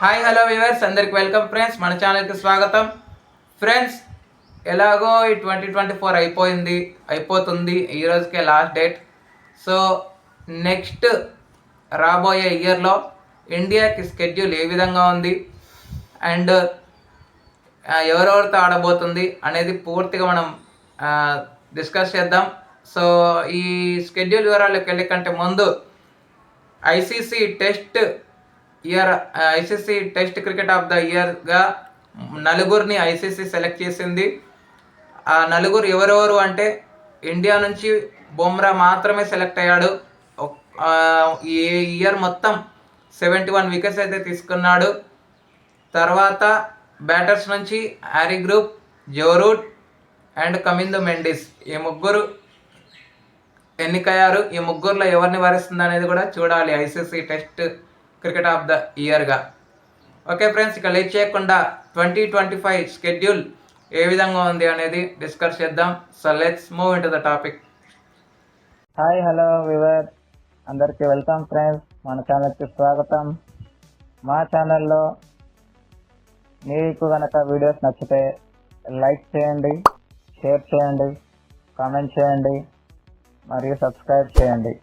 Hi hello viewers అందరికి welcome friends, మన ఛానల్కి స్వాగతం. ఫ్రెండ్స్, ఎలాగో ఈ 2024 అయిపోతుంది, ఈ రోజుకే లాస్ట్ డేట్. సో నెక్స్ట్ రాబోయే ఇయర్లో ఇండియాకి స్కెడ్యూల్ ఏ విధంగా ఉంది అండ్ ఎవరెవరితో ఆడబోతుంది అనేది పూర్తిగా మనం డిస్కస్ చేద్దాం. సో ఈ స్కెడ్యూల్ వివరాలకు వెళ్ళే కంటే ముందు ICC test cricket of the ఇయర్గా నలుగురిని ఐసీసీ సెలెక్ట్ చేసింది. ఆ నలుగురు ఎవరెవరు అంటే, ఇండియా నుంచి బుమ్రా మాత్రమే సెలెక్ట్ అయ్యాడు. ఈ ఇయర్ మొత్తం 71 వికెట్స్ అయితే తీసుకున్నాడు. తర్వాత బ్యాటర్స్ నుంచి హ్యారీ గ్రూప్, Joe Root and Kamindu Mendis, ఈ ముగ్గురు ఎన్నికయ్యారు. ఈ ముగ్గురులో ఎవరిని వరిస్తుంది అనేది కూడా చూడాలి ICC test cricket of the ఇయర్గా. ఓకే ఫ్రెండ్స్, ఇక లేట్ చేయకుండా 2025 స్కెడ్యూల్ ఏ విధంగా ఉంది అనేది డిస్కస్ చేద్దాం. So let's move into the topic. Hi hello viewer, అందరికీ వెల్కమ్ ఫ్రెండ్స్, మన ఛానల్కి స్వాగతం. మా ఛానల్లో మీకు కనుక వీడియోస్ నచ్చితే లైక్ చేయండి, షేర్ చేయండి, కామెంట్ చేయండి మరియు సబ్స్క్రైబ్ చేయండి.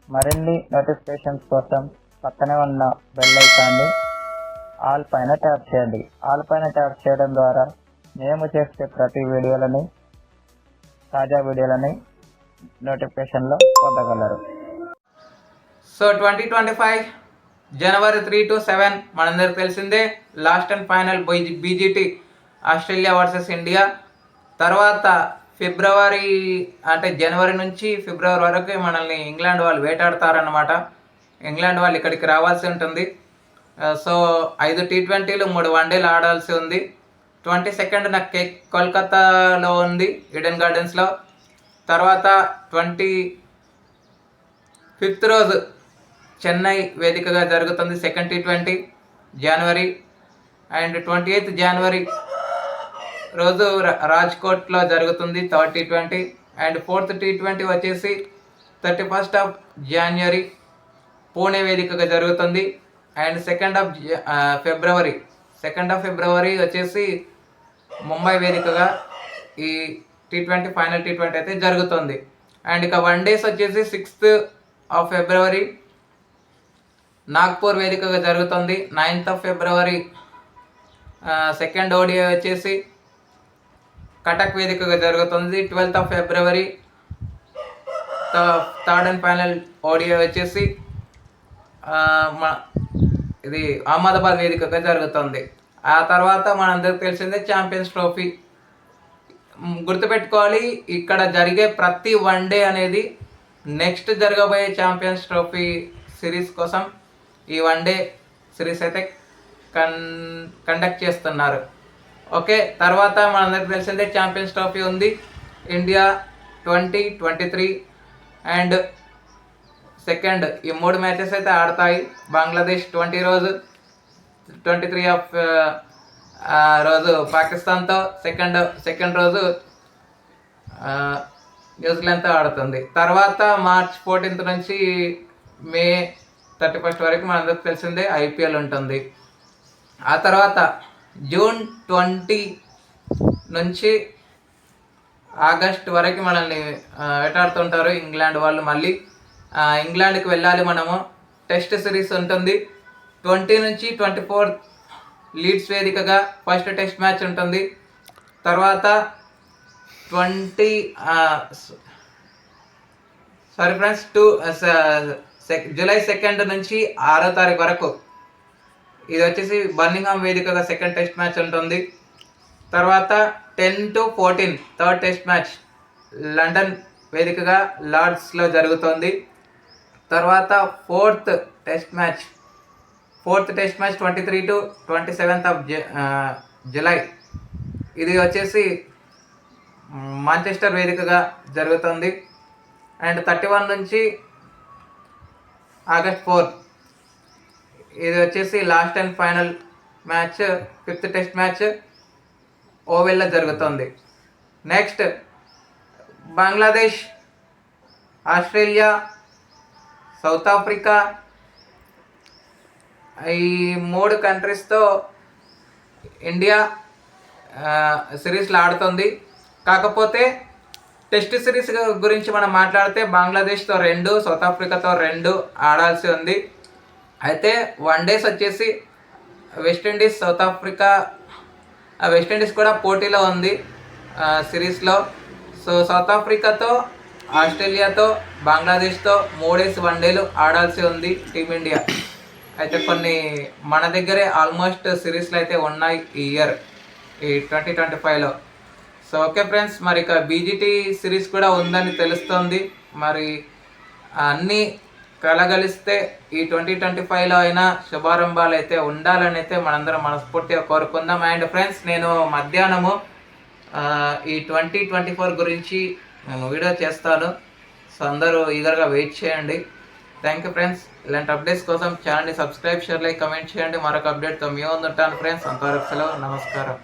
మరిన్ని నోటిఫికేషన్స్ కోసం పక్కనే ఉన్న బెల్ ఐకాన్ని ఆల్ పైన ట్యాప్ చేయండి. ఆల్ పైన ట్యాప్ చేయడం ద్వారా మేము చేసే ప్రతి తాజా వీడియోలని నోటిఫికేషన్లో పొందగలరు. సో 2025 జనవరి 3 to 7 మనందరికి తెలిసిందే last and final BGT Australia versus India. తర్వాత జనవరి నుంచి ఫిబ్రవరి వరకు మనల్ని ఇంగ్లాండ్ వాళ్ళు వేటాడతారన్నమాట. ఇంగ్లాండ్ వాళ్ళు ఇక్కడికి రావాల్సి ఉంటుంది. సో 5 T20లు 3 వన్డేలు ఆడాల్సి ఉంది. 22న కోల్కతాలో ఉంది, ఈడెన్ గార్డెన్స్లో. తర్వాత 25th రోజు చెన్నై వేదికగా జరుగుతుంది second T20 January. And 28th జనవరి రోజు రాజ్కోట్లో జరుగుతుంది third T20. And 4th T20 వచ్చేసి 31st జనవరి పూణే వేదికగా జరుగుతుంది. అండ్ 2nd ఫిబ్రవరి వచ్చేసి ముంబై వేదికగా ఈ T20 ఫైనల్ T20 అయితే జరుగుతుంది. అండ్ ఇక వన్ డేస్ వచ్చేసి 6th ఫిబ్రవరి నాగ్పూర్ వేదికగా జరుగుతుంది. 9th ఫిబ్రవరి సెకండ్ ఓడిఐ వచ్చేసి కటక్ వేదికగా జరుగుతుంది. 12th February third and final ODI వచ్చేసి ఇది అహ్మదాబాద్ వేదికగా జరుగుతుంది. ఆ తర్వాత మనందరికి తెలిసిందే ఛాంపియన్స్ ట్రోఫీ. గుర్తుపెట్టుకోవాలి, ఇక్కడ జరిగే ప్రతి వన్డే అనేది నెక్స్ట్ జరగబోయే ఛాంపియన్స్ ట్రోఫీ సిరీస్ కోసం ఈ వన్డే సిరీస్ అయితే కండక్ట్ చేస్తున్నారు. ఓకే, తర్వాత మనందరికి తెలిసిందే ఛాంపియన్స్ ట్రోఫీ ఉంది. ఇండియా 2023 అండ్ సెకండ్ ఈ 3 మ్యాచెస్ అయితే ఆడతాయి. బంగ్లాదేశ్ 23 రోజు పాకిస్తాన్తో, సెకండ్ రోజు న్యూజిలాండ్తో ఆడుతుంది. తర్వాత మార్చ్ 14th నుంచి మే 31st వరకు మనందరికి తెలిసిందే ఐపీఎల్ ఉంటుంది. ఆ తర్వాత జూన్ 20 నుంచి ఆగస్ట్ వరకు మనల్ని వేటాడుతుంటారు ఇంగ్లాండ్ వాళ్ళు. మళ్ళీ ఇంగ్లాండ్కి వెళ్ళాలి మనము. టెస్ట్ సిరీస్ ఉంటుంది. 20 నుంచి 24 లీడ్స్ వేదికగా ఫస్ట్ టెస్ట్ మ్యాచ్ ఉంటుంది. తర్వాత జూలై 2 నుంచి 6వ తారీఖు వరకు ఇది వచ్చేసి బర్మింగ్హామ్ వేదికగా సెకండ్ టెస్ట్ మ్యాచ్ ఉంటుంది. తర్వాత 10 to 14 third test match London వేదికగా లార్డ్స్లో జరుగుతుంది. తర్వాత fourth test match 23 to 27th July ఇది వచ్చేసి మాంచెస్టర్ వేదికగా జరుగుతుంది. అండ్ 31 నుంచి ఆగస్ట్ 4 ఇది వచ్చేసి last and final match, 5th test match ఓవెల్లో జరుగుతుంది. Next Bangladesh, Australia, South Africa ఈ 3 కంట్రీస్తో ఇండియా సిరీస్లో ఆడుతుంది. కాకపోతే టెస్ట్ సిరీస్ గురించి మనం మాట్లాడితే బంగ్లాదేశ్తో 2, సౌత్ ఆఫ్రికాతో 2 ఆడాల్సి ఉంది. అయితే వన్డేస్ వచ్చేసి వెస్టిండీస్, సౌత్ ఆఫ్రికా, వెస్టిండీస్ కూడా పోటీలో ఉంది సిరీస్లో. సో సౌత్ ఆఫ్రికాతో, ఆస్ట్రేలియాతో, బంగ్లాదేశ్తో 3 వన్డేలు ఆడాల్సి ఉంది టీమిండియా. అయితే కొన్ని మన దగ్గరే ఆల్మోస్ట్ సిరీస్లు అయితే ఉన్నాయి ఈ ఇయర్, ఈ 2025లో. సో ఓకే ఫ్రెండ్స్, మరి ఇక బీజీటీ సిరీస్ కూడా ఉందని తెలుస్తోంది. మరి అన్నీ కలగలిస్తే ఈ 2025లో అయినా శుభారంభాలు అయితే ఉండాలని అయితే మనందరం మనస్ఫూర్తిగా కోరుకుందాం. అండ్ ఫ్రెండ్స్, నేను మధ్యాహ్నము ఈ 2024 గురించి నేను వీడియో చేస్తాను. సో అందరూ ఈగర్గా వెయిట్ చేయండి. Thank you friends. ఇలాంటి అప్డేట్స్ కోసం ఛానల్ని సబ్స్క్రైబ్, షేర్, లైక్, కమెంట్ చేయండి. మరొక అప్డేట్తో మీ ముందు ఉంటాను ఫ్రెండ్స్. అంతవరకు సెలవు, నమస్కారం.